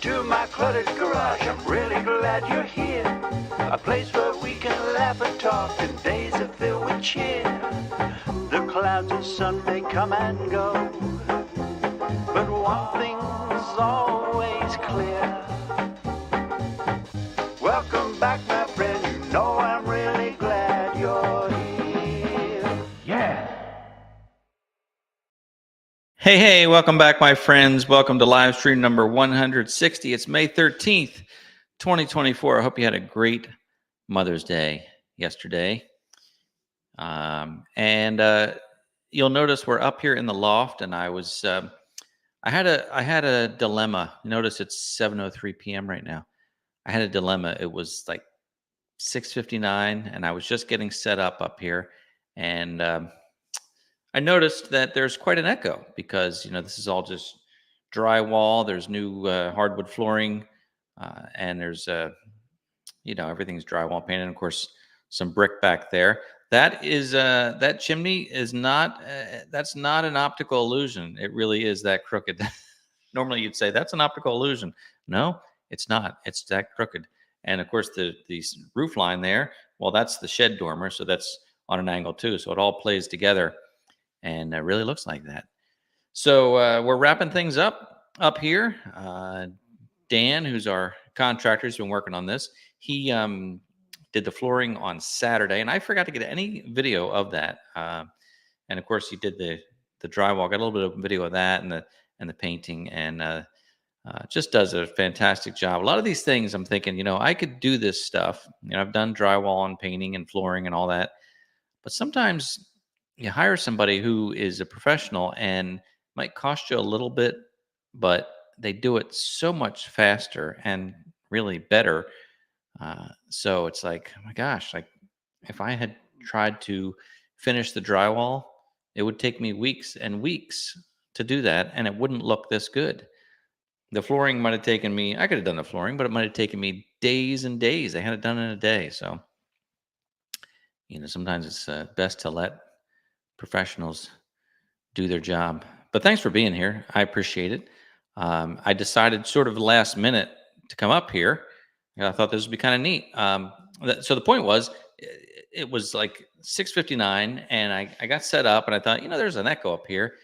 to my cluttered garage. I'm really glad you're here. A place where we can laugh and talk and days are filled with cheer. The clouds and sun may come and go, but one thing's always clear. Welcome back, my friend. You know I'm really glad you're here. Yeah. Hey, welcome back, my friends. Welcome to live stream number 160. It's May 13th, 2024. I hope you had a great Mother's Day yesterday. You'll notice we're up here in the loft, and I had a dilemma. Notice it's 7:03 p.m. right now. I had a dilemma. It was like 6:59, and I was just getting set up here, and I noticed that there's quite an echo because this is all just drywall. There's new hardwood flooring, and there's everything's drywall painted. And of course, some brick back there. That is that chimney is not. That's not an optical illusion. It really is that crooked. Normally, you'd say that's an optical illusion. No, it's not. It's that crooked. And of course, the roof line there. Well, that's the shed dormer, so that's on an angle too. So it all plays together. And it really looks like that. So we're wrapping things up here. Dan, who's our contractor, has been working on this. He did the flooring on Saturday, and I forgot to get any video of that. And of course, he did the drywall. Got a little bit of video of that and the painting, and just does a fantastic job. A lot of these things, I'm thinking, I could do this stuff. I've done drywall and painting and flooring and all that, but sometimes you hire somebody who is a professional and might cost you a little bit, but they do it so much faster and really better. So it's like, oh my gosh, like if I had tried to finish the drywall, it would take me weeks and weeks to do that, and it wouldn't look this good. The flooring might have taken me, I could have done the flooring, but it might have taken me days and days. I had it done in a day. So, sometimes it's best to let professionals do their job. But thanks for being here. I appreciate it. I decided sort of last minute to come up here. I thought this would be kind of neat. So the point was, it was like 6:59, and I got set up, and I thought, there's an echo up here.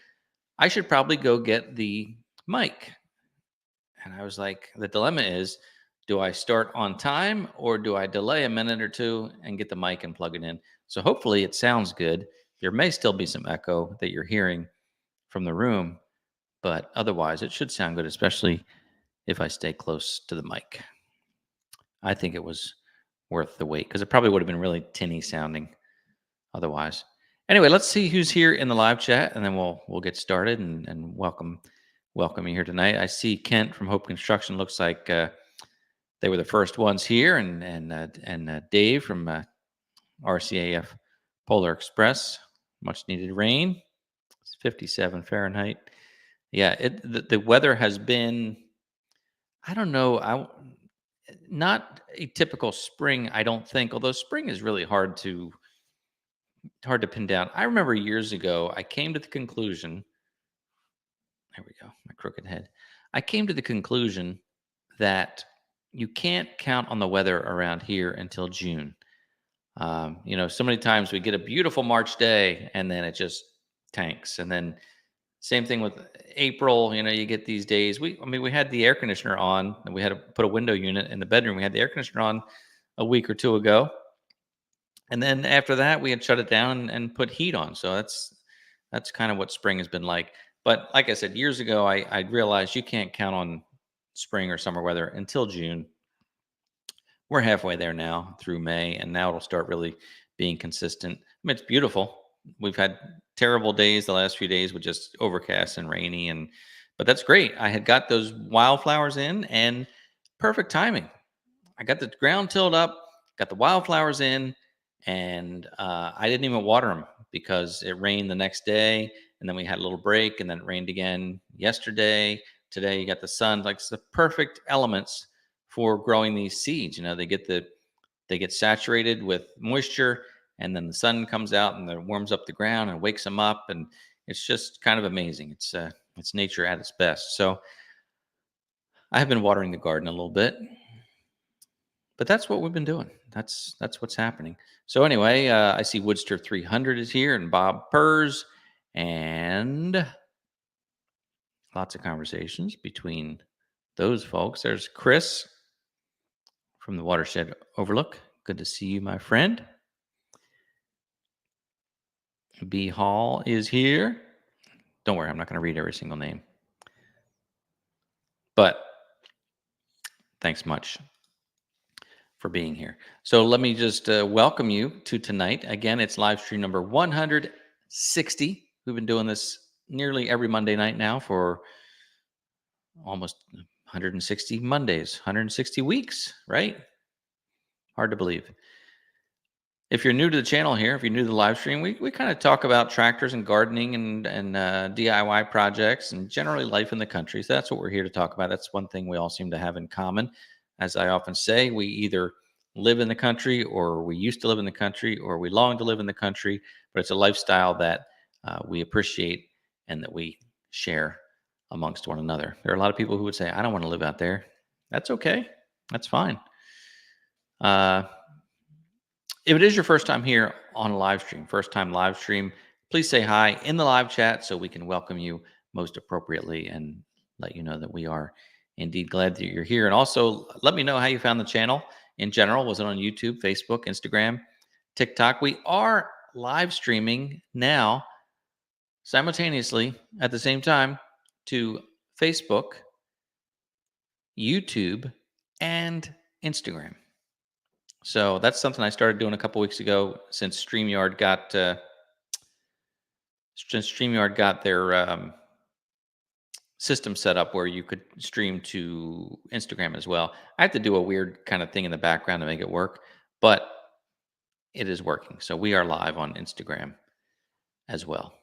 I should probably go get the mic. And I was like, the dilemma is, do I start on time or do I delay a minute or two and get the mic and plug it in? So hopefully it sounds good. There may still be some echo that you're hearing from the room, but otherwise it should sound good, especially if I stay close to the mic. I think it was worth the wait because it probably would have been really tinny sounding otherwise. Anyway, let's see who's here in the live chat, and then we'll get started and welcome you here tonight. I see Kent from Hope Construction. Looks like they were the first ones here, and Dave from RCAF Polar Express. Much needed rain. It's 57 Fahrenheit. Yeah, the weather has been, I don't know, not a typical spring, I don't think, although spring is really hard to pin down. I remember years ago, I came to the conclusion, there we go, my crooked head. I came to the conclusion that you can't count on the weather around here until June. So many times we get a beautiful March day and then it just tanks. And then same thing with April, you get these days. We had the air conditioner on, and we had to put a window unit in the bedroom. We had the air conditioner on a week or two ago. And then after that, we had shut it down and put heat on. So that's kind of what spring has been like. But like I said, years ago, I realized you can't count on spring or summer weather until June. We're halfway there now through May, and now it'll start really being consistent. It's beautiful. We've had terrible days the last few days with just overcast and rainy, but that's great. I had got those wildflowers in, and perfect timing. I got the ground tilled up, got the wildflowers in, and I didn't even water them because it rained the next day, and then we had a little break, and then it rained again yesterday. Today you got the sun. Like, it's the perfect elements for growing these seeds. They get saturated with moisture, and then the sun comes out and it warms up the ground and wakes them up, and it's just kind of amazing. It's nature at its best. So I have been watering the garden a little bit, but that's what we've been doing. That's what's happening. So anyway, I see Woodster 300 is here and Bob Purrs, and lots of conversations between those folks. There's Chris from the Watershed Overlook. Good to see you, my friend. B Hall is here. Don't worry, I'm not going to read every single name. But thanks much for being here. So let me just welcome you to tonight. Again, it's live stream number 160. We've been doing this nearly every Monday night now for almost 160 Mondays, 160 weeks, right? Hard to believe. If you're new to the channel here, if you're new to the live stream, we kind of talk about tractors and gardening and DIY projects and generally life in the country. So that's what we're here to talk about. That's one thing we all seem to have in common. As I often say, we either live in the country or we used to live in the country or we long to live in the country, but it's a lifestyle that we appreciate and that we share amongst one another. There are a lot of people who would say, I don't want to live out there. That's okay. That's fine. If it is your first time here on a live stream, please say hi in the live chat so we can welcome you most appropriately and let you know that we are indeed glad that you're here. And also let me know how you found the channel in general. Was it on YouTube, Facebook, Instagram, TikTok? We are live streaming now simultaneously at the same time to Facebook, YouTube, and Instagram. So that's something I started doing a couple weeks ago since StreamYard got their system set up where you could stream to Instagram as well. I have to do a weird kind of thing in the background to make it work, but it is working. So we are live on Instagram as well.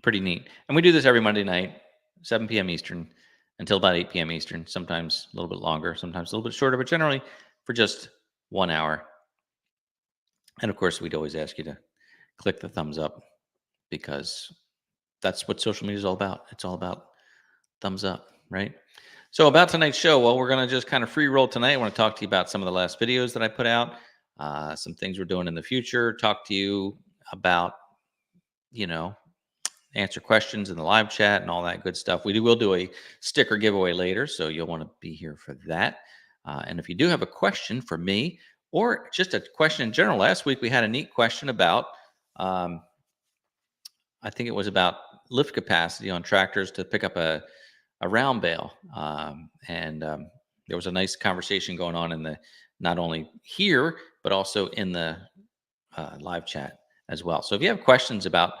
Pretty neat. And we do this every Monday night, 7 p.m. Eastern until about 8 p.m. Eastern, sometimes a little bit longer, sometimes a little bit shorter, but generally for just 1 hour. And of course, we'd always ask you to click the thumbs up because that's what social media is all about. It's all about thumbs up, right? So about tonight's show, well, we're going to just kind of free roll tonight. I want to talk to you about some of the last videos that I put out, some things we're doing in the future, talk to you about, answer questions in the live chat and all that good stuff. Will do a sticker giveaway later, so you'll want to be here for that. And if you do have a question for me or just a question in general, last week we had a neat question about, I think it was about lift capacity on tractors to pick up a round bale. There was a nice conversation going on in not only here, but also in the live chat as well. So if you have questions about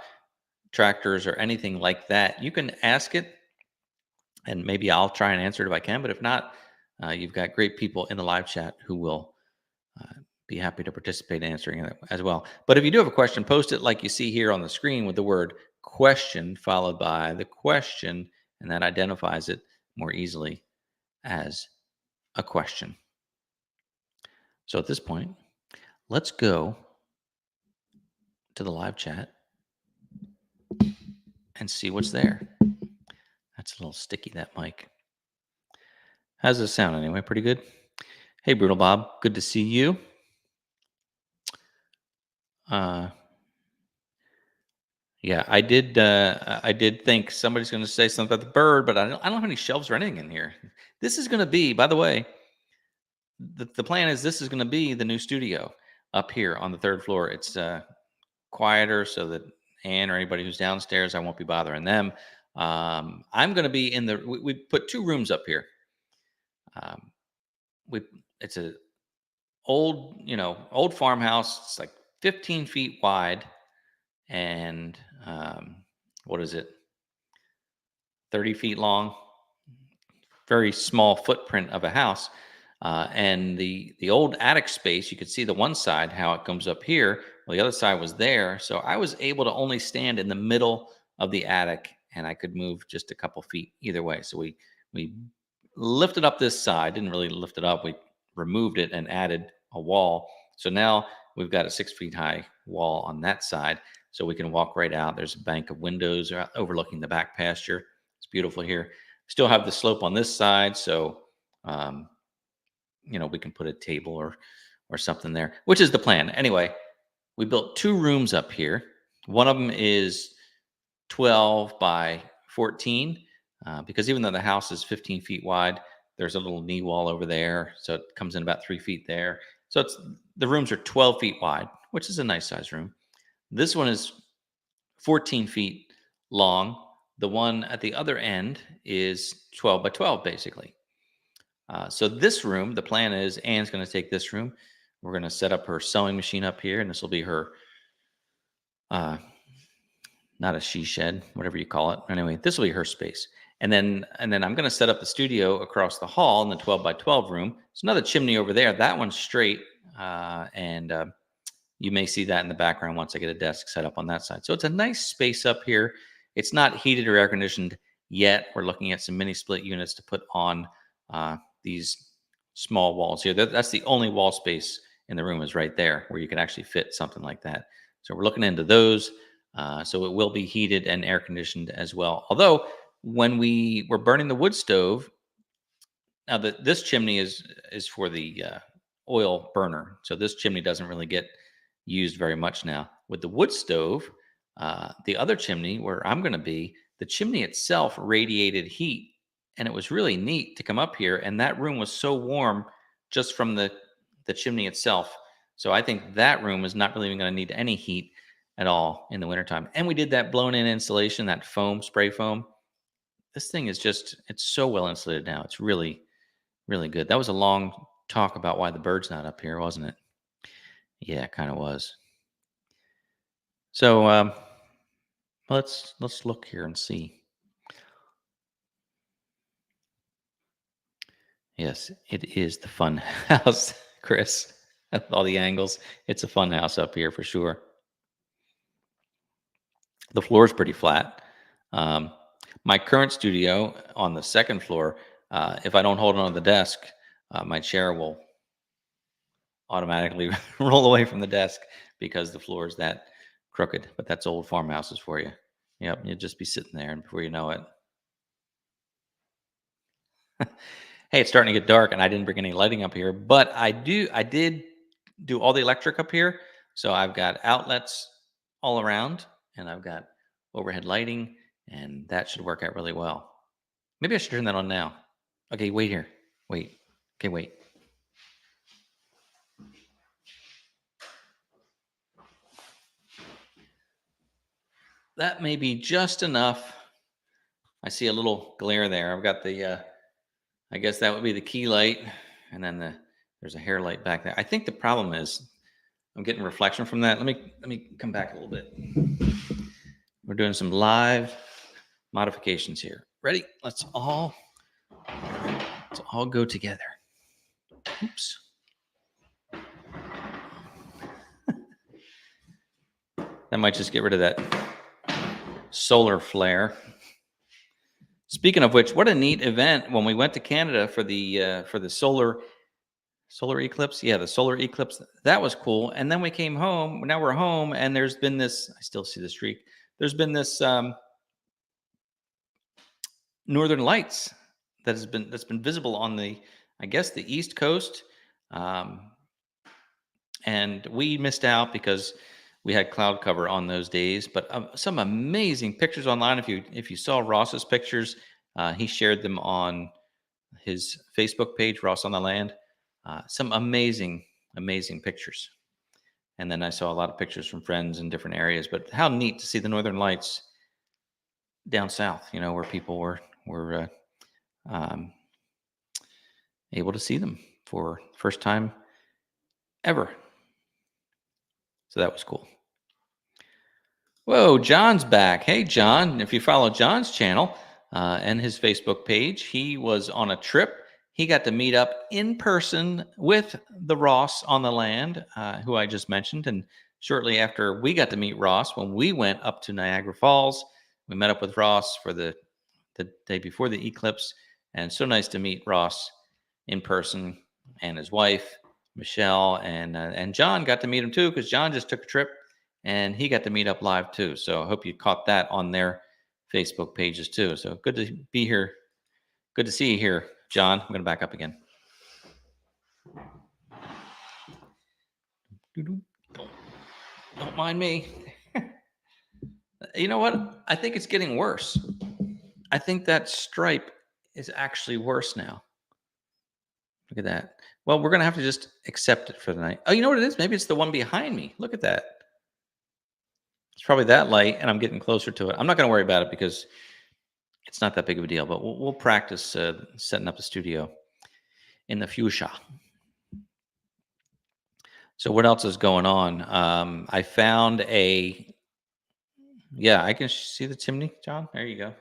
tractors or anything like that, you can ask it and maybe I'll try and answer it if I can. But if not, you've got great people in the live chat who will be happy to participate in answering it as well. But if you do have a question, post it like you see here on the screen with the word question followed by the question, and that identifies it more easily as a question. So at this point, let's go to the live chat and see what's there. That's a little sticky, that mic. How's this sound anyway? Pretty good? Hey, Brutal Bob, good to see you. Yeah, I did think somebody's going to say something about the bird, but I don't have any shelves or anything in here. This is going to be, by the way, the plan is this is going to be the new studio up here on the third floor. It's quieter so that Ann or anybody who's downstairs, I won't be bothering them. I'm going to be in we put 2 rooms up here. It's a old farmhouse. It's like 15 feet wide and what is it? 30 feet long. Very small footprint of a house. And the old attic space, you could see the one side, how it comes up here. Well, the other side was there. So I was able to only stand in the middle of the attic and I could move just a couple feet either way. So we lifted up this side, didn't really lift it up. We removed it and added a wall. So now we've got a 6 feet high wall on that side. So we can walk right out. There's a bank of windows overlooking the back pasture. It's beautiful here. Still have the slope on this side. So We can put a table or something there, which is the plan. Anyway, we built 2 rooms up here. One of them is 12 by 14, because even though the house is 15 feet wide, there's a little knee wall over there, so it comes in about 3 feet there. So the rooms are 12 feet wide, which is a nice size room. This one is 14 feet long. The one at the other end is 12 by 12, basically. So this room, the plan is Anne's going to take this room. We're going to set up her sewing machine up here, and this will be her, not a she shed, whatever you call it. Anyway, this will be her space. And then I'm going to set up the studio across the hall in the 12 by 12 room. There's another chimney over there. That one's straight, and you may see that in the background once I get a desk set up on that side. So it's a nice space up here. It's not heated or air conditioned yet. We're looking at some mini split units to put on these small walls here. That's the only wall space in the room, is right there, where you can actually fit something like that. So we're looking into those. So it will be heated and air conditioned as well. Although when we were burning the wood stove, now this chimney is for the oil burner. So this chimney doesn't really get used very much now. With the wood stove, the other chimney where I'm going to be, the chimney itself radiated heat. And it was really neat to come up here. And that room was so warm just from the chimney itself. So I think that room is not really even going to need any heat at all in the wintertime. And we did that blown in insulation, that foam, spray foam. This thing is just, it's so well insulated now. It's really, really good. That was a long talk about why the bird's not up here, wasn't it? Yeah, it kind of was. So let's look here and see. Yes, it is the fun house, Chris. With all the angles, it's a fun house up here for sure. The floor is pretty flat. My current studio on the second floor, if I don't hold on to the desk, my chair will automatically roll away from the desk because the floor is that crooked. But that's old farmhouses for you. Yep, you'll just be sitting there, and before you know it. Hey, it's starting to get dark, and I didn't bring any lighting up here, but I did do all the electric up here. So I've got outlets all around, and I've got overhead lighting, and that should work out really well. Maybe I should turn that on now. Okay, wait here. Wait. Okay, wait. That may be just enough. I see a little glare there. I've got the, I guess that would be the key light, and then there's a hair light back there. I think the problem is I'm getting reflection from that. Let me come back a little bit. We're doing some live modifications here. Ready? Let's all go together. Oops. That might just get rid of that solar flare. Speaking of which, what a neat event when we went to Canada for the solar eclipse. Yeah, the solar eclipse. That was cool. And then we came home. Now we're home, and there's been this. I still see the streak. There's been this northern lights that's been visible on the, I guess, the East Coast. And we missed out because we had cloud cover on those days. But some amazing pictures online. If you saw Ross's pictures, he shared them on his Facebook page, Ross on the Land. Some amazing pictures. And then I saw a lot of pictures from friends in different areas. But how neat to see the northern lights down south, where people were able to see them for the first time ever. So that was cool. Whoa, John's back. Hey, John. If you follow John's channel and his Facebook page, he was on a trip. He got to meet up in person with the Ross on the Land, who I just mentioned. And shortly after we got to meet Ross, when we went up to Niagara Falls, we met up with Ross for the day before the eclipse. And so nice to meet Ross in person, and his wife, Michelle, and John got to meet him too, because John just took a trip and he got to meet up live too. So I hope you caught that on their Facebook pages too. So good to be here. Good to see you here, John, I'm going to back up again. Don't mind me. You know what? I think it's getting worse. I think that stripe is actually worse now. Look at that. Well, we're going to have to just accept it for the night. Oh, you know what it is? Maybe it's the one behind me. Look at that. It's probably that light, and I'm getting closer to it. I'm not going to worry about it because it's not that big of a deal, but we'll practice setting up the studio in the fuchsia. So what else is going on? I found I can see the chimney, John. There you go.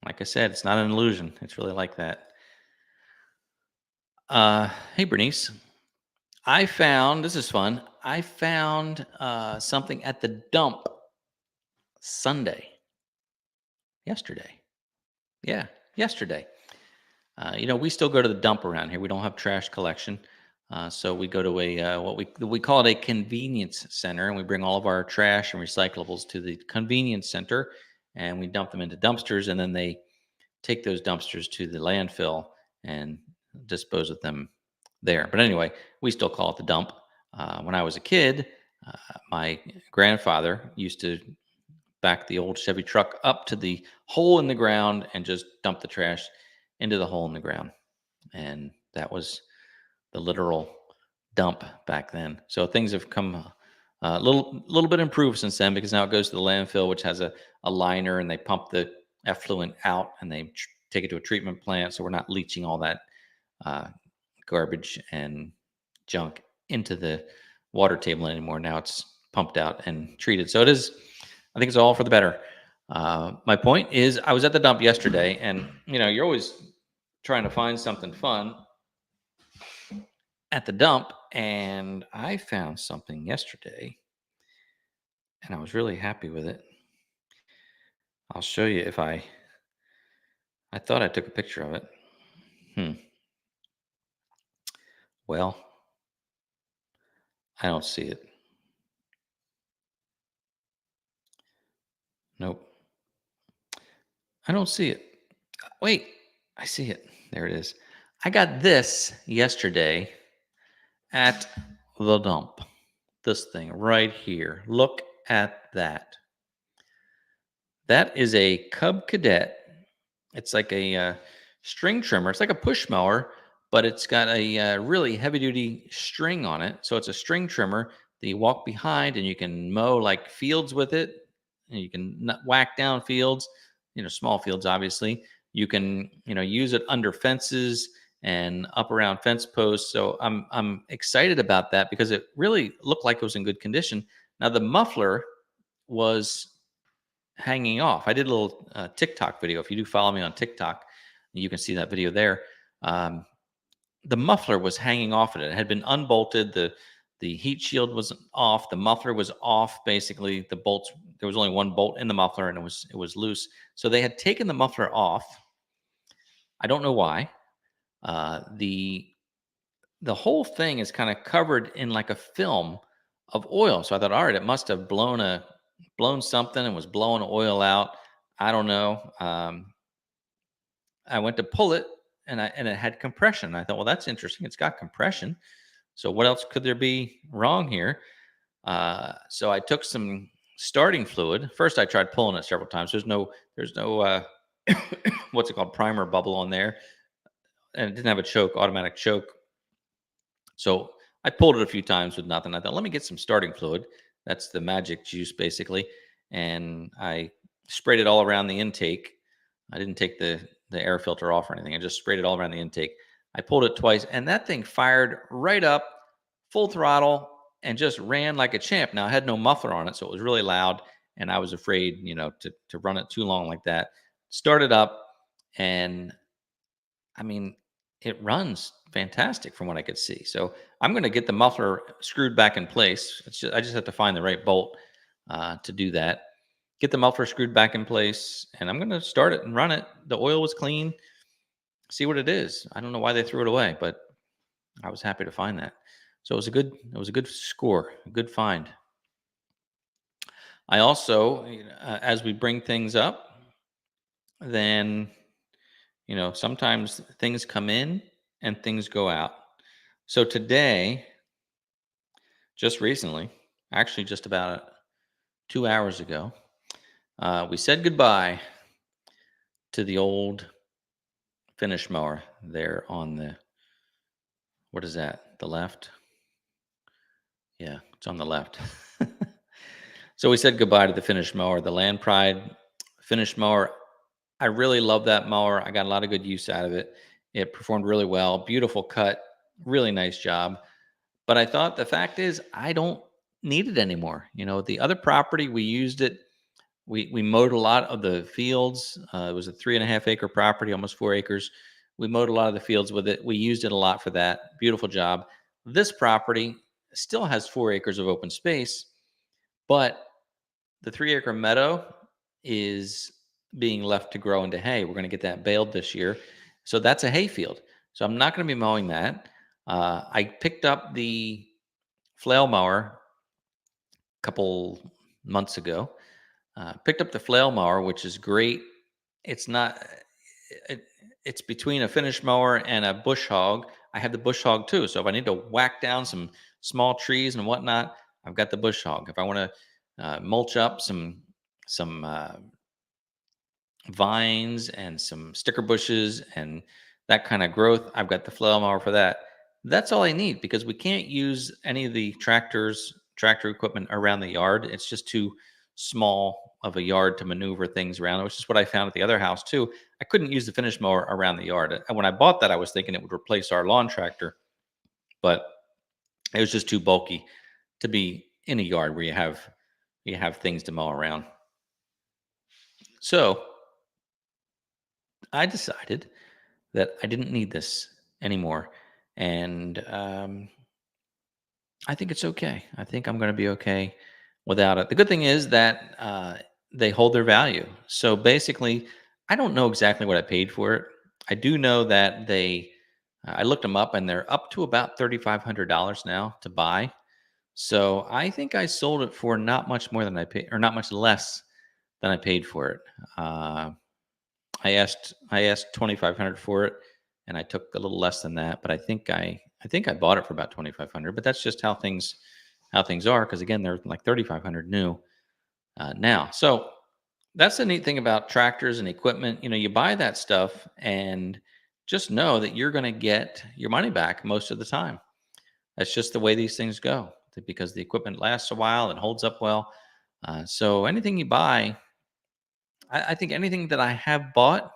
Like I said, it's not an illusion. It's really like that. Hey, Bernice. This is fun. I found something at the dump yesterday. Yeah, yesterday. We still go to the dump around here. We don't have trash collection. So we go to what we call it a convenience center, and we bring all of our trash and recyclables to the convenience center, and we dump them into dumpsters, and then they take those dumpsters to the landfill and dispose of them there. But anyway, we still call it the dump. When I was a kid, my grandfather used to back the old Chevy truck up to the hole in the ground and just dump the trash into the hole in the ground. And that was the literal dump back then. So things have come a little bit improved since then, because now it goes to the landfill, which has a liner, and they pump the effluent out and they take it to a treatment plant. So we're not leaching all that garbage and junk into the water table anymore. Now it's pumped out and treated. So I think it's all for the better. My point is, I was at the dump yesterday, and you're always trying to find something fun at the dump, and I found something yesterday, and I was really happy with it. I'll show you if I thought I took a picture of it. Well, I don't see it. Nope. I don't see it. Wait, I see it. There it is. I got this yesterday at the dump. This thing right here. Look at that. That is a Cub Cadet. It's like a string trimmer. It's like a push mower, but it's got a really heavy duty string on it. So it's a string trimmer that you walk behind, and you can mow like fields with it. And you can whack down fields, small fields, obviously. You can, use it under fences and up around fence posts. So I'm excited about that because it really looked like it was in good condition. Now the muffler was hanging off. I did a little TikTok video. If you do follow me on TikTok, you can see that video there. The muffler was hanging off of it. It had been unbolted. The heat shield was off. The muffler was off. Basically, the bolts. There was only one bolt in the muffler, and it was loose. So they had taken the muffler off. I don't know why. The whole thing is kind of covered in like a film of oil. So I thought, all right, it must have blown something and was blowing oil out. I don't know. I went to pull it, and it had compression. I thought, well, that's interesting. It's got compression. So what else could there be wrong here? So I took some starting fluid. First, I tried pulling it several times. There's no what's it called, primer bubble on there, and it didn't have a automatic choke. So I pulled it a few times with nothing. I thought, let me get some starting fluid. That's the magic juice, basically. And I sprayed it all around the intake. I didn't take the air filter off or anything. I just sprayed it all around the intake. I pulled it twice, and that thing fired right up, full throttle, and just ran like a champ. Now, I had no muffler on it, so it was really loud, and I was afraid, to run it too long like that. Started up, and I mean, it runs fantastic from what I could see. So I'm going to get the muffler screwed back in place. I just have to find the right bolt to do that. Get the muffler screwed back in place, and I'm going to start it and run it. The oil was clean. See what it is. I don't know why they threw it away, but I was happy to find that. So it was a good score, a good find. I also, as we bring things up, then sometimes things come in and things go out. So today, just recently, actually just about 2 hours ago, we said goodbye to the old finish mower there on the, what is that? The left? Yeah, it's on the left. So we said goodbye to the finish mower, the Land Pride finish mower. I really love that mower. I got a lot of good use out of it. It performed really well. Beautiful cut, really nice job. But I thought the fact is I don't need it anymore. The other property we used it. We mowed a lot of the fields. It was a 3.5 acre property, almost 4 acres. We mowed a lot of the fields with it. We used it a lot for that. Beautiful job. This property still has 4 acres of open space, but the 3 acre meadow is being left to grow into hay. We're going to get that baled this year. So that's a hay field. So I'm not going to be mowing that. I picked up the flail mower a couple months ago. Picked up the flail mower, which is great. It's not. It, it's between a finish mower and a bush hog. I have the bush hog too. So if I need to whack down some small trees and whatnot, I've got the bush hog. If I want to mulch up some vines and some sticker bushes and that kind of growth, I've got the flail mower for that. That's all I need because we can't use any of the tractor equipment around the yard. It's just too small of a yard to maneuver things around, which is what I found at the other house too. I couldn't use the finish mower around the yard. And when I bought that, I was thinking it would replace our lawn tractor, but it was just too bulky to be in a yard where you have things to mow around. So I decided that I didn't need this anymore, and I think it's okay. I think I'm going to be okay without it. The good thing is that they hold their value. So basically, I don't know exactly what I paid for it. I do know that I looked them up and they're up to about $3,500 now to buy. So I think I sold it for not much more than I paid, or not much less than I paid for it. I asked 2,500 for it, and I took a little less than that. But I think I bought it for about 2,500. But that's just how things are, because again, they're like 3,500 new now. So that's the neat thing about tractors and equipment. You buy that stuff and just know that you're going to get your money back most of the time. That's just the way these things go, because the equipment lasts a while and holds up well. So anything you buy, I think anything that I have bought,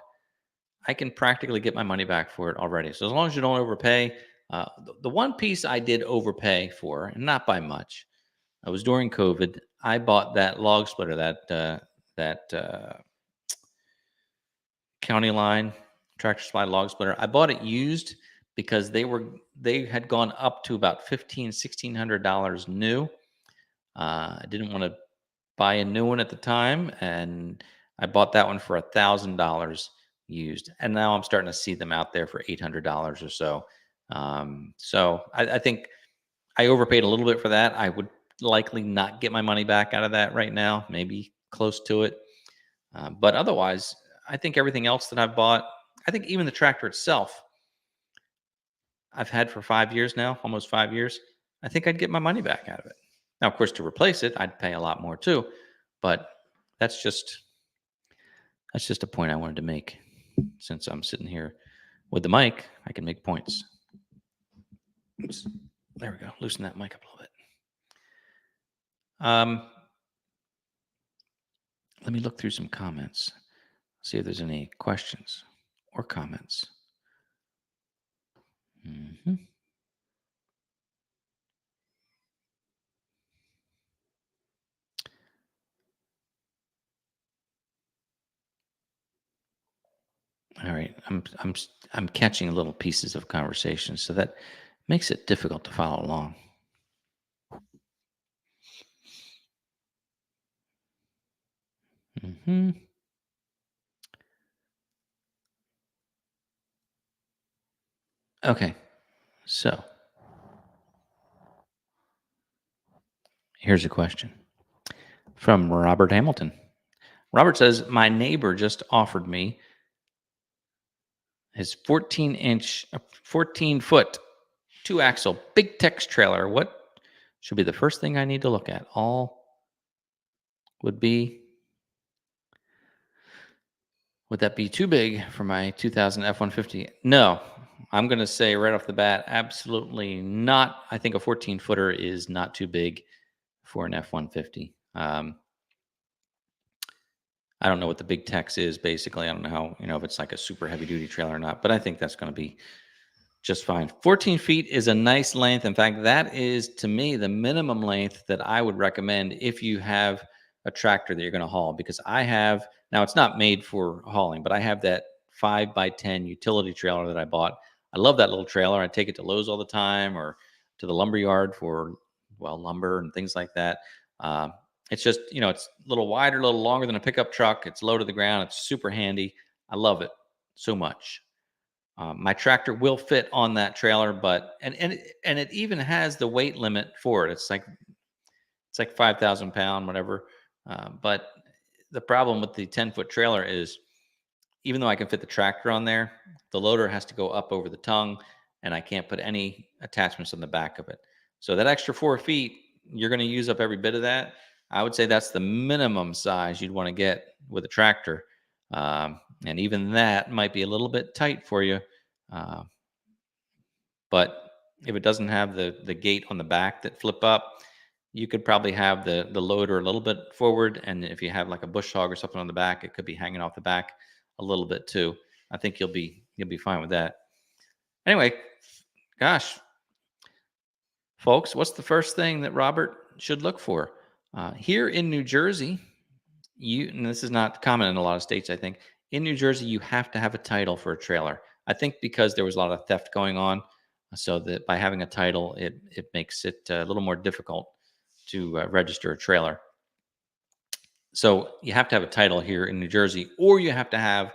I can practically get my money back for it already. So as long as you don't overpay, the one piece I did overpay for, and not by much, I was during COVID. I bought that log splitter, that County Line Tractor Supply log splitter. I bought it used because they had gone up to about $1,600 new. I didn't want to buy a new one at the time, and I bought that one for $1,000 used, and now I'm starting to see them out there for $800 or so. So I think I overpaid a little bit for that. I would likely not get my money back out of that right now, maybe close to it. But otherwise, I think everything else that I've bought, I think even the tractor itself, I've had for 5 years now, almost 5 years. I think I'd get my money back out of it. Now, of course, to replace it, I'd pay a lot more too. But that's just a point I wanted to make. Since I'm sitting here with the mic, I can make points. Oops. There we go. Loosen that mic up a little bit. Let me look through some comments, see if there's any questions or comments. Mm-hmm. All right, I'm catching little pieces of conversation, so that makes it difficult to follow along. Mm-hmm. Okay, so here's a question from Robert Hamilton. Robert says, my neighbor just offered me his 14-foot, 2-axle, big Tex trailer. What should be the first thing I need to look at? All would that be too big for my 2000 F-150? No, I'm going to say right off the bat, absolutely not. I think a 14-footer is not too big for an F-150. I don't know what the big Tex is, basically. I don't know how, if it's like a super heavy duty trailer or not, but I think that's going to be just fine. 14 feet is a nice length. In fact, that is, to me, the minimum length that I would recommend if you have a tractor that you're going to haul, because now it's not made for hauling, but I have that 5x10 utility trailer that I bought. I love that little trailer. I take it to Lowe's all the time, or to the lumber yard for, lumber and things like that. It's just, it's a little wider, a little longer than a pickup truck. It's low to the ground. It's super handy. I love it so much. My tractor will fit on that trailer, but and it even has the weight limit for it. It's like 5,000 pound, whatever. But the problem with the 10-foot trailer is, even though I can fit the tractor on there, the loader has to go up over the tongue, and I can't put any attachments on the back of it. So that extra 4 feet, you're going to use up every bit of that. I would say that's the minimum size you'd want to get with a tractor. And even that might be a little bit tight for you. But if it doesn't have the gate on the back that flip up, you could probably have the loader a little bit forward. And if you have like a bush hog or something on the back, it could be hanging off the back a little bit too. I think you'll be fine with that. Anyway, gosh, folks, what's the first thing that Robert should look for? Here in New Jersey, and this is not common in a lot of states, I think, in New Jersey, you have to have a title for a trailer. I think because there was a lot of theft going on, so that by having a title, it makes it a little more difficult to register a trailer. So you have to have a title here in New Jersey, or you have to have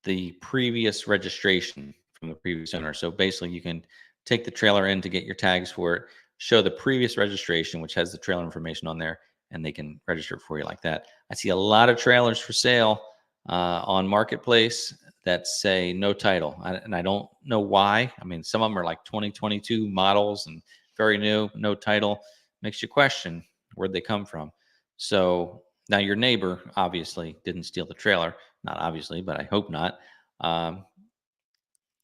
the previous registration from the previous owner. So basically, you can take the trailer in to get your tags for it, show the previous registration, which has the trailer information on there, and they can register it for you like that. I see a lot of trailers for sale on Marketplace that say no title, and I don't know why. I mean, some of them are like 2022 models and very new, no title. Makes you question where'd they come from. So now your neighbor obviously didn't steal the trailer. Not obviously, but I hope not.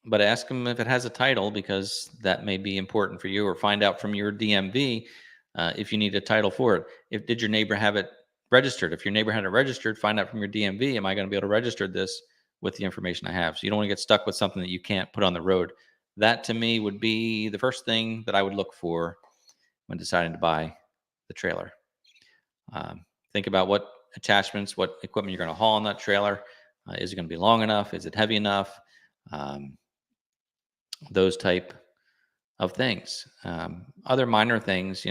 But ask them if it has a title, because that may be important for you, or find out from your DMV if you need a title for it. Did your neighbor have it registered? If your neighbor had it registered, find out from your DMV, am I going to be able to register this with the information I have? So you don't want to get stuck with something that you can't put on the road. That to me would be the first thing that I would look for when deciding to buy the trailer. Think about what attachments, what equipment you're going to haul on that trailer. Is it going to be long enough? Is it heavy enough? Those type of things. Other minor things,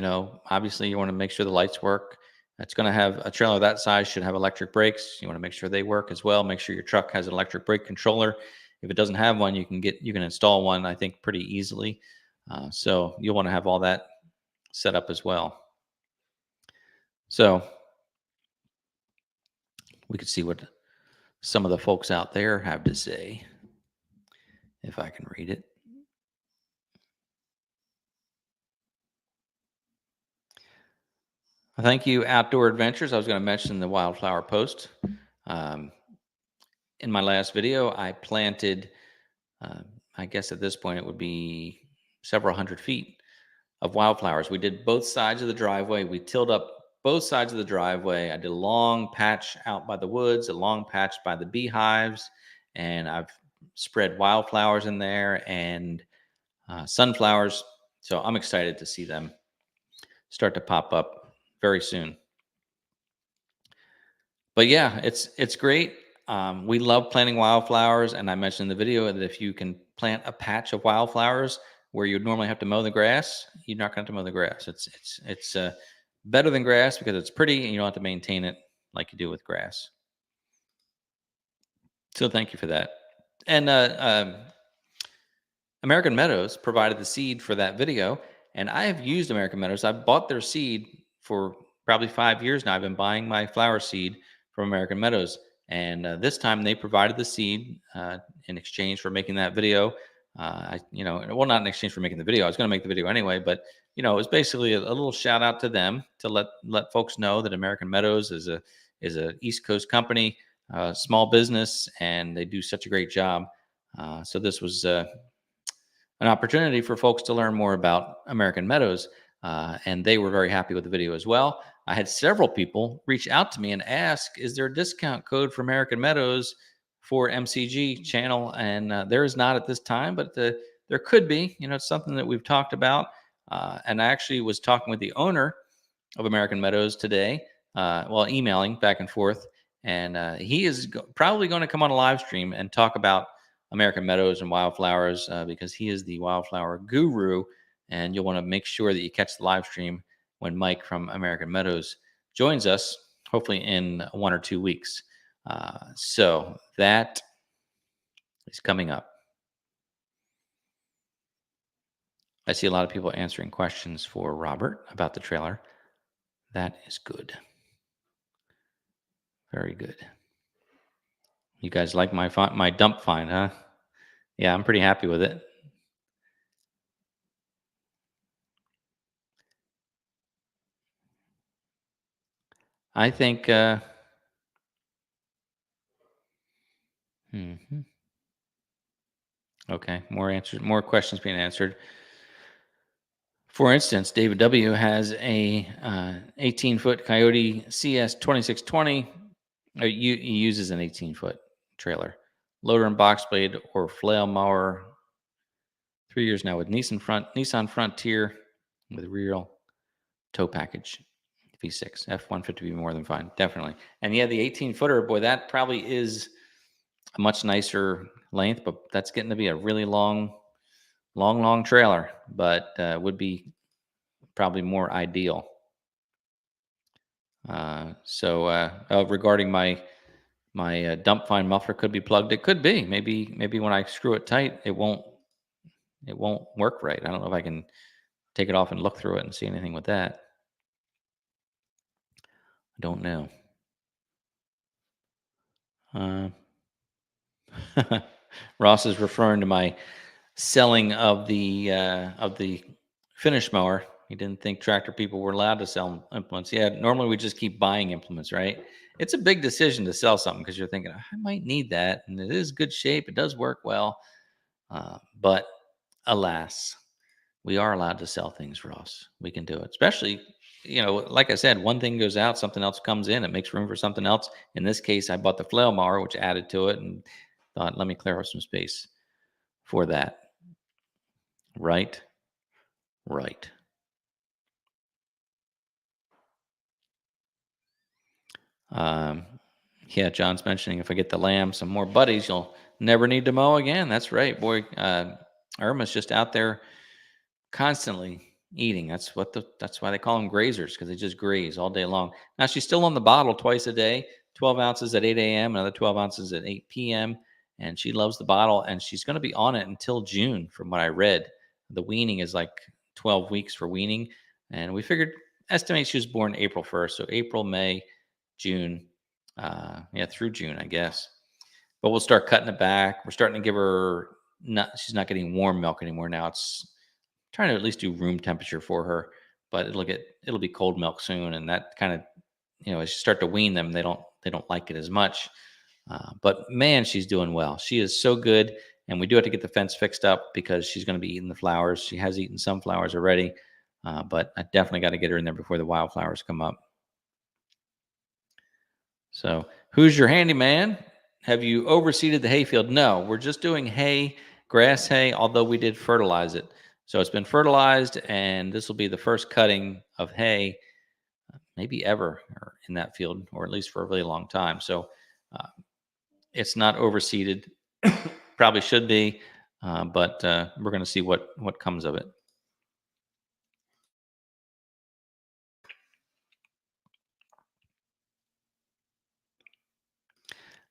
obviously you want to make sure the lights work. It's going to have a trailer that size should have electric brakes. You want to make sure they work as well. Make sure your truck has an electric brake controller. If it doesn't have one, you can install one, I think, pretty easily. So you'll want to have all that set up as well. So we could see what some of the folks out there have to say, if I can read it. Thank you, Outdoor Adventures. I was going to mention the wildflower post. In my last video, I planted, I guess at this point it would be several hundred feet of wildflowers. We did both sides of the driveway. We tilled up both sides of the driveway. I did a long patch out by the woods, a long patch by the beehives, and I've spread wildflowers in there and sunflowers. So I'm excited to see them start to pop up very soon. But yeah, it's great. We love planting wildflowers, and I mentioned in the video that if you can plant a patch of wildflowers where you'd normally have to mow the grass, you're not going to have to mow the grass. It's better than grass because it's pretty and you don't have to maintain it like you do with grass. So thank you for that. And American Meadows provided the seed for that video, and I have used American Meadows. I've bought their seed for probably 5 years now. I've been buying my flower seed from American Meadows, and this time they provided the seed in exchange for making that video. Well, not in exchange for making the video. I was going to make the video anyway, but it was basically a little shout out to them to let folks know that American Meadows is a East Coast company, small business, and they do such a great job. So this was an opportunity for folks to learn more about American Meadows, and they were very happy with the video as well. I had several people reach out to me and ask, "Is there a discount code for American Meadows for MCG channel?" And there is not at this time, but there could be. It's something that we've talked about, and I actually was talking with the owner of American Meadows today, emailing back and forth, and he is probably going to come on a live stream and talk about American Meadows and Wildflowers, because he is the wildflower guru, and you'll want to make sure that you catch the live stream when Mike from American Meadows joins us, hopefully in 1 or 2 weeks. So that is coming up. I see a lot of people answering questions for Robert about the trailer. That is good. Very good. You guys like my dump find, huh? Yeah, I'm pretty happy with it. I think okay, more questions being answered. For instance, David W has a 18-foot Coyote CS 2620. He uses an 18-foot trailer, loader and box blade or flail mower. 3 years now with Nissan Frontier with real tow package. V6 F-150 be more than fine, definitely. And yeah, the 18-footer, boy, that probably is a much nicer length, but that's getting to be a really long trailer, but would be probably more ideal. Regarding my dump find muffler could be plugged. It could be. Maybe when I screw it tight, it won't work right. I don't know if I can take it off and look through it and see anything with that. I don't know. Ross is referring to my selling of the finish mower. He didn't think tractor people were allowed to sell implements. Yeah, normally we just keep buying implements, right? It's a big decision to sell something because you're thinking, I might need that, and it is good shape. It does work well, but alas, we are allowed to sell things, Ross. We can do it, especially. Like I said, one thing goes out, something else comes in. It makes room for something else. In this case, I bought the flail mower, which added to it, and thought, let me clear up some space for that. Right. Yeah, John's mentioning if I get the lamb some more buddies, you'll never need to mow again. That's right, boy. Irma's just out there constantly eating. That's why they call them grazers, because they just graze all day long. Now she's still on the bottle twice a day, 12 ounces at 8 a.m., another 12 ounces at 8 p.m. And she loves the bottle, and she's going to be on it until June, from what I read. The weaning is like 12 weeks for weaning, and we estimate she was born April 1st, so April, May, June, through June, I guess. But we'll start cutting it back. We're starting to give her. She's not getting warm milk anymore now. It's trying to at least do room temperature for her, but it'll be cold milk soon, and that kind of, as you start to wean them, they don't like it as much. But man, she's doing well. She is so good, and we do have to get the fence fixed up because she's going to be eating the flowers. She has eaten some flowers already, but I definitely got to get her in there before the wildflowers come up. So, who's your handyman? Have you overseeded the hayfield? No, we're just doing hay, grass hay, although we did fertilize it. So it's been fertilized, and this will be the first cutting of hay, maybe ever, or in that field, or at least for a really long time. So it's not overseeded. Probably should be, but we're going to see what comes of it.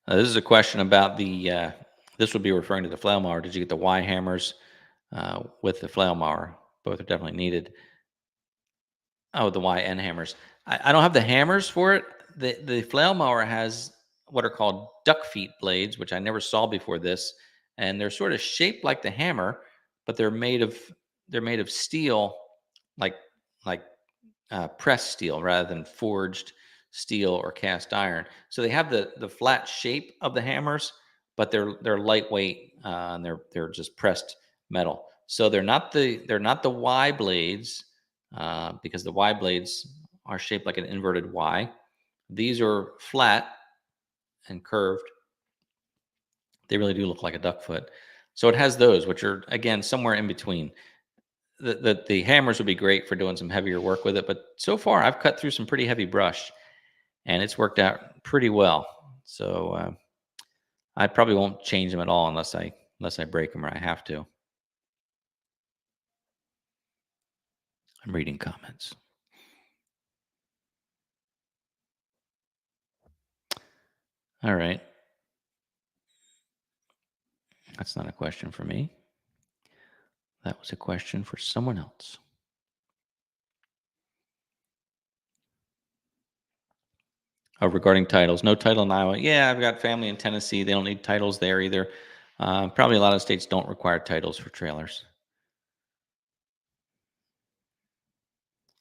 This is a question about the. This would be referring to the flail mower. Did you get the Y hammers with the flail mower? Both are definitely needed. Oh, the Y and hammers. I don't have the hammers for it. The flail mower has what are called duck feet blades, which I never saw before this, and they're sort of shaped like the hammer, but they're made of steel, like like pressed steel rather than forged steel or cast iron. So they have the flat shape of the hammers, but they're lightweight, and they're just pressed metal. So they're not the Y blades, because the Y blades are shaped like an inverted Y. These are flat and curved. They really do look like a duck foot. So it has those, which are again somewhere in between. The hammers would be great for doing some heavier work with it, but so far I've cut through some pretty heavy brush, and it's worked out pretty well. So I probably won't change them at all unless I break them or I have to. I'm reading comments. All right. That's not a question for me. That was a question for someone else. Oh, regarding titles, no title in Iowa. Yeah, I've got family in Tennessee. They don't need titles there either. Probably a lot of states don't require titles for trailers.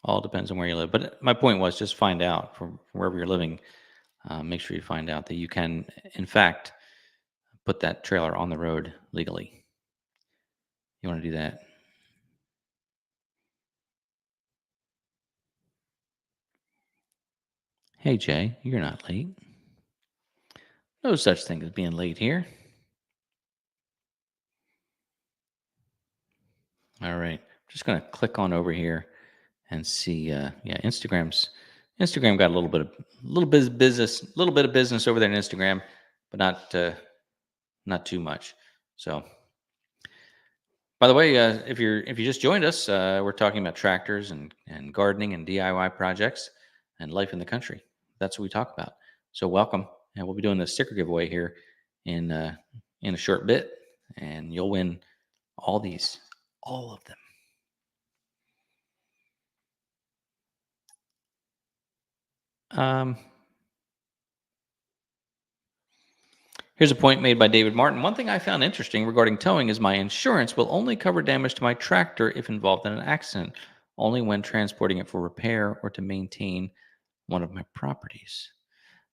All depends on where you live. But my point was just find out from wherever you're living. Make sure you find out that you can, in fact, put that trailer on the road legally. You want to do that. Hey, Jay, you're not late. No such thing as being late here. All right. Just going to click on over here and see. Yeah, Instagram got a little bit of business over there in Instagram, but not too much. So, by the way, if you just joined us, we're talking about tractors and gardening and DIY projects and life in the country. That's what we talk about. So welcome, and we'll be doing the sticker giveaway here in a short bit, and you'll win all of them. Here's a point made by David Martin. One thing I found interesting regarding towing is my insurance will only cover damage to my tractor if involved in an accident, only when transporting it for repair or to maintain one of my properties.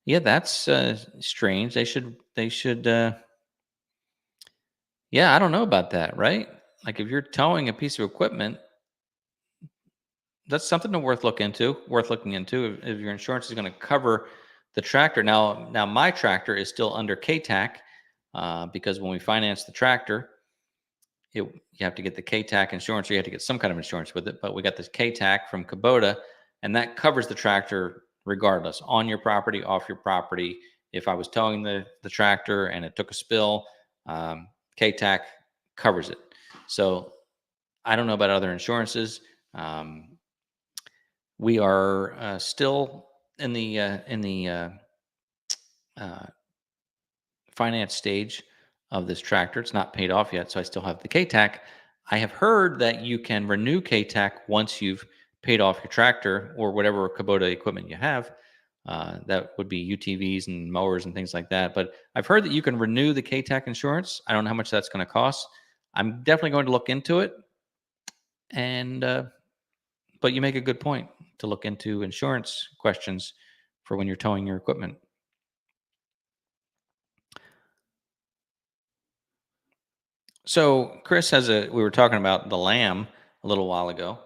Yeah, that's strange. They should. Yeah, I don't know about that, right? Like if you're towing a piece of equipment, that's something to worth looking into if your insurance is going to cover the tractor. Now my tractor is still under KTAC, because when we finance the tractor, you have to get the KTAC insurance, or you have to get some kind of insurance with it. But we got this KTAC from Kubota, and that covers the tractor regardless, on your property, off your property. If I was towing the tractor and it took a spill, KTAC covers it. So I don't know about other insurances. We are still in the finance stage of this tractor. It's not paid off yet, so I still have the KTAC. I have heard that you can renew KTAC once you've paid off your tractor or whatever Kubota equipment you have. That would be UTVs and mowers and things like that. But I've heard that you can renew the KTAC insurance. I don't know how much that's going to cost. I'm definitely going to look into it. And but you make a good point to look into insurance questions for when you're towing your equipment. So Chris we were talking about the lamb a little while ago.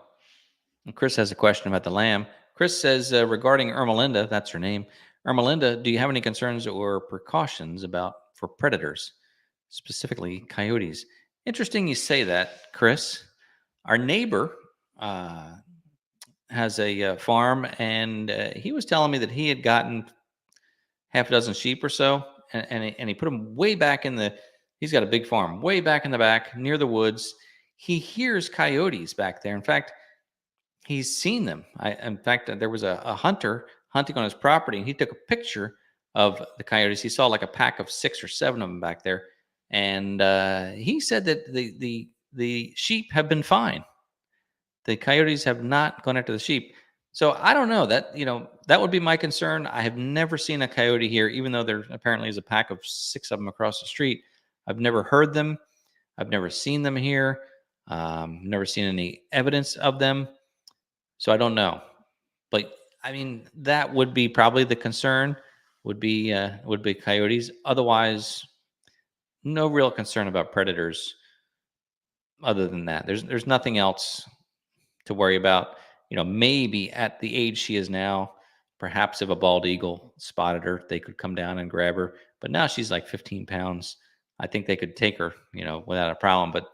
And Chris has a question about the lamb. Chris says, regarding Ermelinda, that's her name. Ermelinda, do you have any concerns or precautions for predators, specifically coyotes? Interesting you say that, Chris. Our neighbor has a farm, and he was telling me that he had gotten half a dozen sheep or so, and he put them way back he's got a big farm way back in the back near the woods. He hears coyotes back there. In fact, he's seen them. In fact, there was a hunter hunting on his property, and he took a picture of the coyotes. He saw like a pack of 6 or 7 of them back there, and he said that the sheep have been fine. The coyotes have not gone after the sheep. So I don't know, that would be my concern. I have never seen a coyote here, even though there apparently is a pack of 6 of them across the street. I've never heard them. I've never seen them here. Never seen any evidence of them. So I don't know. But I mean, that would be probably the concern. Would be coyotes. Otherwise, no real concern about predators. Other than that, there's nothing else to worry about. Maybe at the age she is now, perhaps if a bald eagle spotted her, they could come down and grab her. But now she's like 15 pounds. I think they could take her, without a problem. But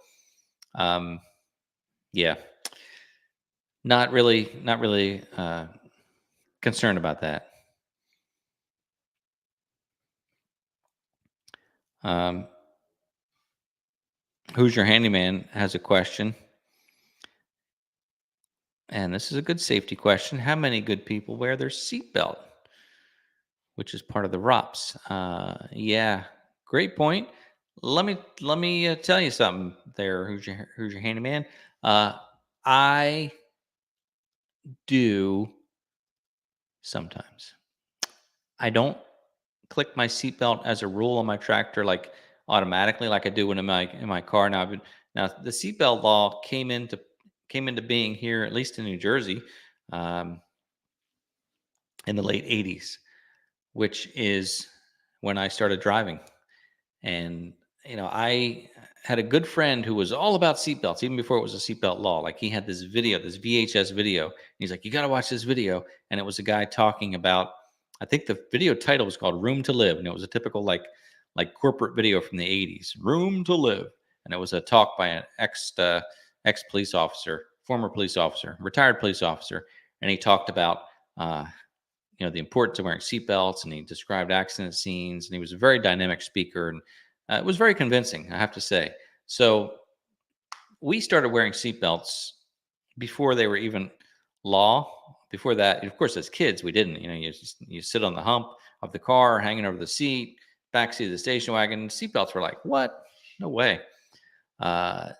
yeah, not really concerned about that. Who's Your Handyman has a question. And this is a good safety question. How many good people wear their seatbelt? Which is part of the ROPS. Yeah, great point. Let me tell you something there. Who's your handyman? I do sometimes. I don't click my seatbelt as a rule on my tractor like automatically, like I do when in my car. Now the seatbelt law came into being here, at least in New Jersey, in the late 80s, which is when I started driving. And, I had a good friend who was all about seatbelts, even before it was a seatbelt law. Like he had this video, this VHS video. And he's like, you got to watch this video. And it was a guy talking about, I think the video title was called Room to Live. And it was a typical like corporate video from the 80s, Room to Live. And it was a talk by an ex police officer, former police officer, retired police officer. And he talked about, the importance of wearing seatbelts, and he described accident scenes, and he was a very dynamic speaker, and it was very convincing, I have to say. So we started wearing seatbelts before they were even law. Before that, of course, as kids, we didn't. You sit on the hump of the car, hanging over the seat, backseat of the station wagon. Seatbelts were like, what? No way. But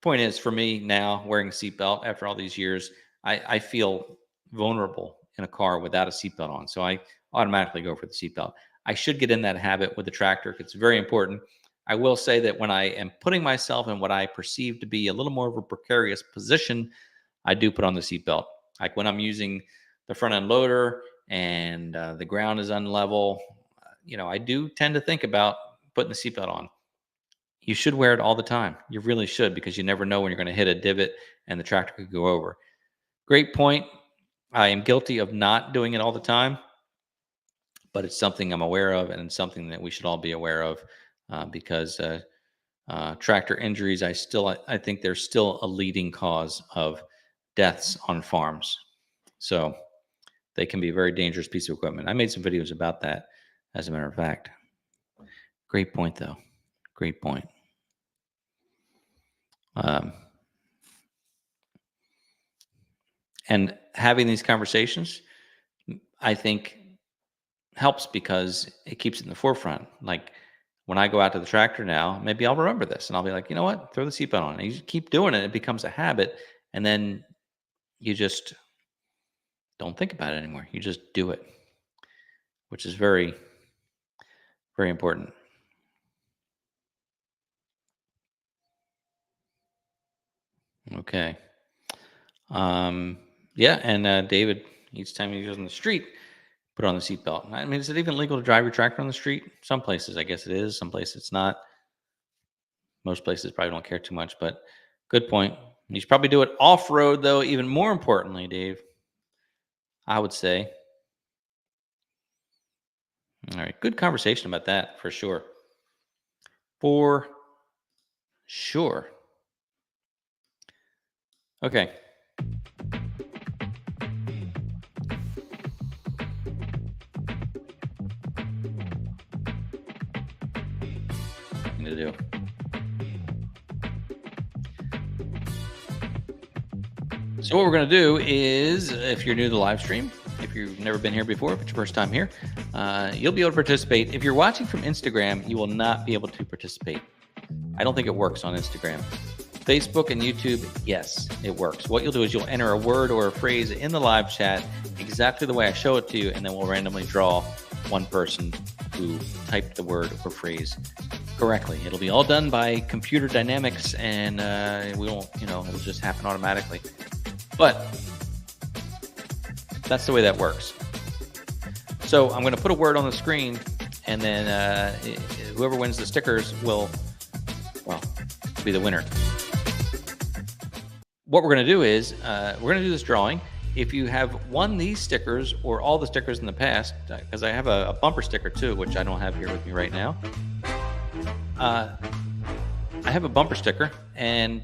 point is, for me now, wearing a seatbelt after all these years, I feel vulnerable in a car without a seatbelt on. So I automatically go for the seatbelt. I should get in that habit with the tractor. It's very important. I will say that when I am putting myself in what I perceive to be a little more of a precarious position, I do put on the seatbelt. Like when I'm using the front end loader and the ground is unlevel, I do tend to think about putting the seatbelt on. You should wear it all the time. You really should, because you never know when you're going to hit a divot and the tractor could go over. Great point. I am guilty of not doing it all the time, but it's something I'm aware of, and it's something that we should all be aware of, because tractor injuries, I think they're still a leading cause of deaths on farms. So they can be a very dangerous piece of equipment. I made some videos about that, as a matter of fact. Great point, though. Great point. And having these conversations, I think, helps because it keeps it in the forefront. Like when I go out to the tractor now, maybe I'll remember this and I'll be like, you know what, throw the seatbelt on. And you keep doing it, it becomes a habit. And then you just don't think about it anymore. You just do it, which is very, very important. Okay. Yeah. And David, each time he goes on the street, put on the seatbelt. I mean, is it even legal to drive your tractor on the street? Some places, I guess it is. Some places it's not. Most places probably don't care too much, but good point. You should probably do it off-road, though, even more importantly, Dave, I would say. All right. Good conversation about that, for sure. For sure. Okay. To do. So what we're going to do is, if you're new to the live stream, if you've never been here before, if it's your first time here, you'll be able to participate. If you're watching from Instagram, you will not be able to participate. I don't think it works on Instagram. Facebook and YouTube, yes, it works. What you'll do is you'll enter a word or a phrase in the live chat exactly the way I show it to you, and then we'll randomly draw one person who typed the word or phrase correctly. It'll be all done by computer dynamics, and we won't, it'll just happen automatically. But that's the way that works. So I'm going to put a word on the screen, and then whoever wins the stickers will be the winner. What we're going to do is we're going to do this drawing. If you have won these stickers or all the stickers in the past, because I have a bumper sticker too, which I don't have here with me right now. I have a bumper sticker, and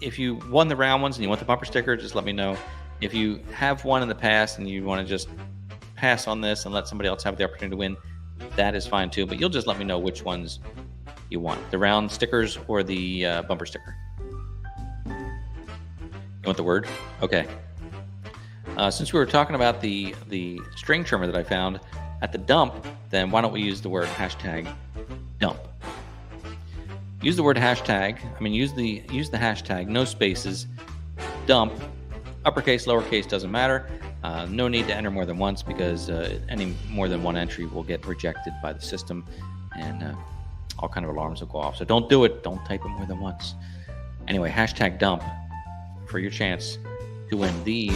if you won the round ones and you want the bumper sticker, just let me know. If you have one in the past and you want to just pass on this and let somebody else have the opportunity to win, that is fine too. But you'll just let me know which ones you want, the round stickers or the bumper sticker. You want the word? Okay. Since we were talking about the string trimmer that I found at the dump, then why don't we use the word #dump? Use the word hashtag. Use the hashtag, no spaces, dump, uppercase, lowercase, doesn't matter. No need to enter more than once, because any more than one entry will get rejected by the system, and all kind of alarms will go off. So don't do it. Don't type it more than once. Anyway, #dump for your chance to win these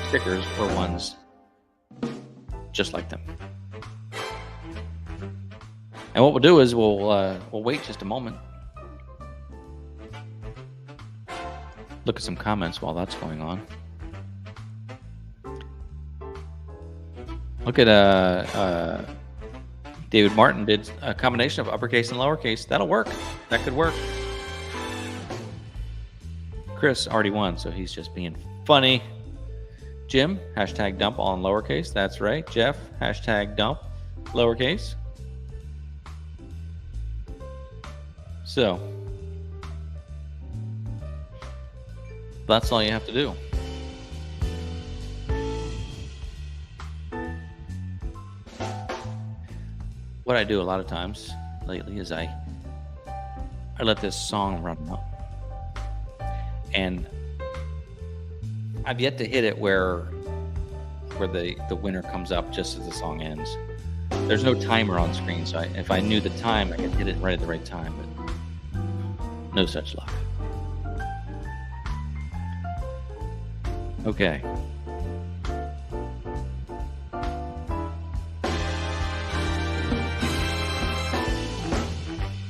stickers or ones just like them. And what we'll do is we'll wait just a moment. Look at some comments while that's going on. Look at David Martin did a combination of uppercase and lowercase. That'll work. That could work. Chris already won, so he's just being funny. Jim, #dump all in lowercase. That's right. Jeff, #dump lowercase. So that's all you have to do. What I do a lot of times lately is I let this song run up, and I've yet to hit it where the winner comes up just as the song ends. There's no timer on screen, so if I knew the time, I could hit it right at the right time, but no such luck. Okay.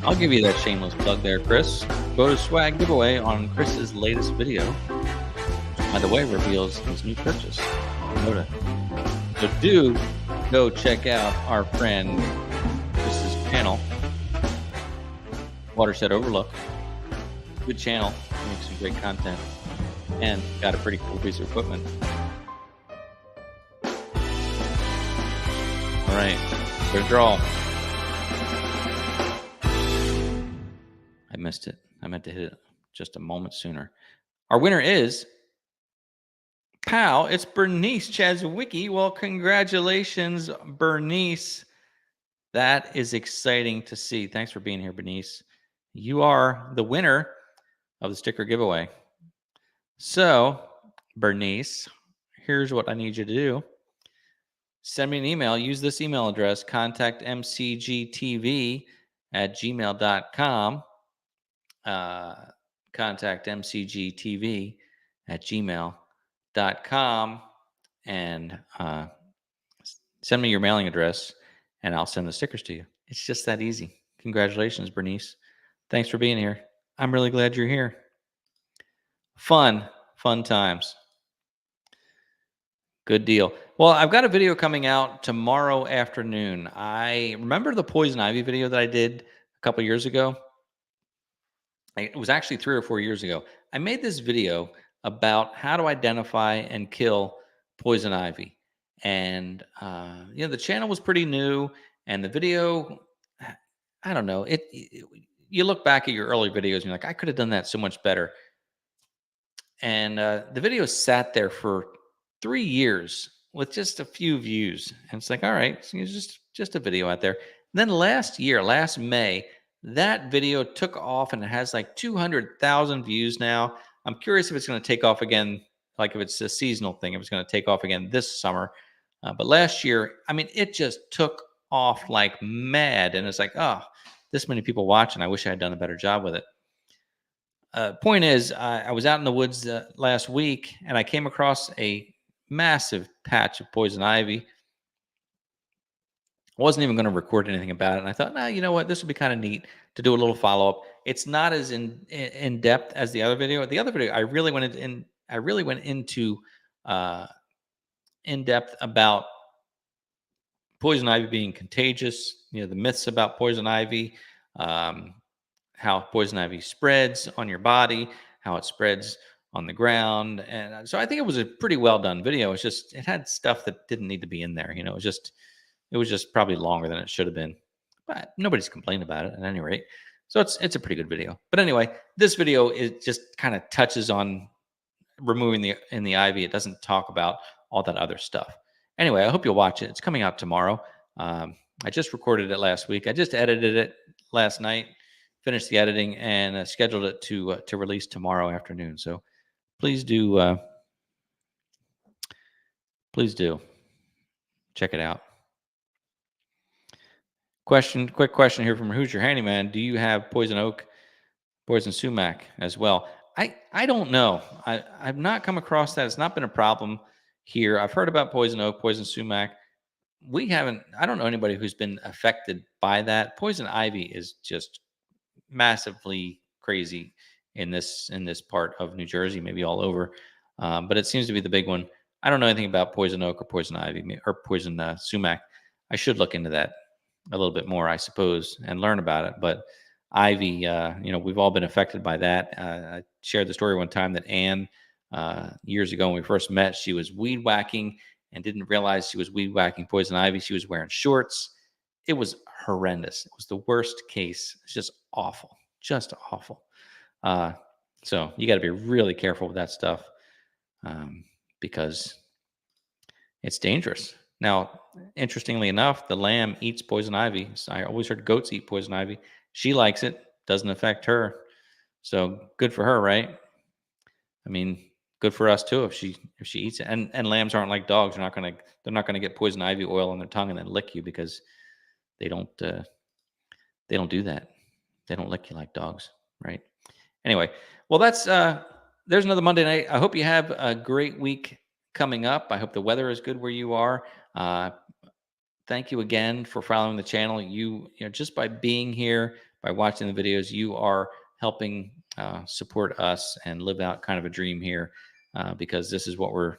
I'll give you that shameless plug there, Chris. Go to swag giveaway on Chris's latest video. By the way, reveals his new purchase. So do go check out our friend Chris's channel, Watershed Overlook. Good channel, makes some great content, and got a pretty cool piece of equipment. All right, good draw. I missed it. I meant to hit it just a moment sooner. Our winner is it's Bernice Chazwicki. Well, congratulations, Bernice. That is exciting to see. Thanks for being here, Bernice. You are the winner of the sticker giveaway. So, Bernice, here's what I need you to do. Send me an email. Use this email address, contactmcgtv@gmail.com. contactmcgtv@gmail.com, and send me your mailing address, and I'll send the stickers to you. It's just that easy. Congratulations, Bernice. Thanks for being here. I'm really glad you're here. Fun times. Good deal. Well, I've got a video coming out tomorrow afternoon. I remember the poison ivy video that I did a couple years ago. It was actually 3 or 4 years ago. I made this video about how to identify and kill poison ivy. And, the channel was pretty new, and the video, I don't know, you look back at your early videos and you're like, I could have done that so much better. And the video sat there for 3 years with just a few views. And it's like, all right, so it's just a video out there. And then last May, that video took off, and it has like 200,000 views now. I'm curious if it's going to take off again, like if it's a seasonal thing, if it's going to take off again this summer. But last year, it just took off like mad. And it's like, oh, this many people watching. I wish I had done a better job with it. Point is, I was out in the woods last week, and I came across a massive patch of poison ivy. I wasn't even going to record anything about it, and I thought, nah, you know what, this would be kind of neat to do a little follow up. It's not as in depth as the other video. The other video, I really went into in depth about poison ivy being contagious. You know, the myths about poison ivy. How poison ivy spreads on your body, how it spreads on the ground. And so I think it was a pretty well done video. It's just, it had stuff that didn't need to be in there. You know, it was just probably longer than it should have been, but nobody's complained about it at any rate. So it's a pretty good video. But anyway, this video is just kind of touches on removing the ivy. It doesn't talk about all that other stuff. Anyway, I hope you'll watch it. It's coming out tomorrow. I just recorded it last week. I just edited it last night, finished the editing, and scheduled it to release tomorrow afternoon. So please do check it out. Quick question here from Who's Your Handyman? Do you have poison oak, poison sumac as well? I don't know. I've not come across that. It's not been a problem here. I've heard about poison oak, poison sumac. I don't know anybody who's been affected by that. Poison ivy is just massively crazy in this part of New Jersey, maybe all over, but it seems to be the big one. I don't know anything about poison oak or poison ivy or poison sumac. I should look into that a little bit more, I suppose, and learn about it. But ivy, you know, we've all been affected by that. I shared the story one time that Anne, years ago when we first met, she was weed whacking and didn't realize she was weed whacking poison ivy. She was wearing shorts. It was horrendous. It was the worst case. It's just awful, just awful. So you got to be really careful with that stuff, because it's dangerous. Now, interestingly enough, the lamb eats poison ivy. So I always heard goats eat poison ivy. She likes it. Doesn't affect her. So good for her, right? I mean, good for us too if she eats it. And lambs aren't like dogs. They're not gonna get poison ivy oil on their tongue and then lick you, because they don't do that. They don't lick you like dogs, right? Anyway, well, there's another Monday night. I hope you have a great week coming up. I hope the weather is good where you are. Thank you again for following the channel. You know, just by being here, by watching the videos, you are helping support us and live out kind of a dream here, because this is what we're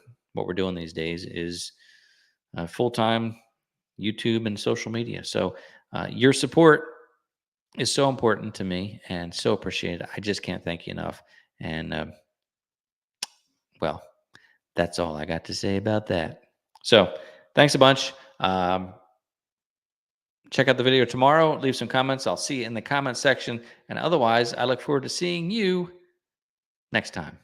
doing these days is full-time YouTube and social media. So your support is so important to me and so appreciated. I just can't thank you enough. And well, that's all I got to say about that. So thanks a bunch. Check out the video tomorrow. Leave some comments. I'll see you in the comment section. And otherwise, I look forward to seeing you next time.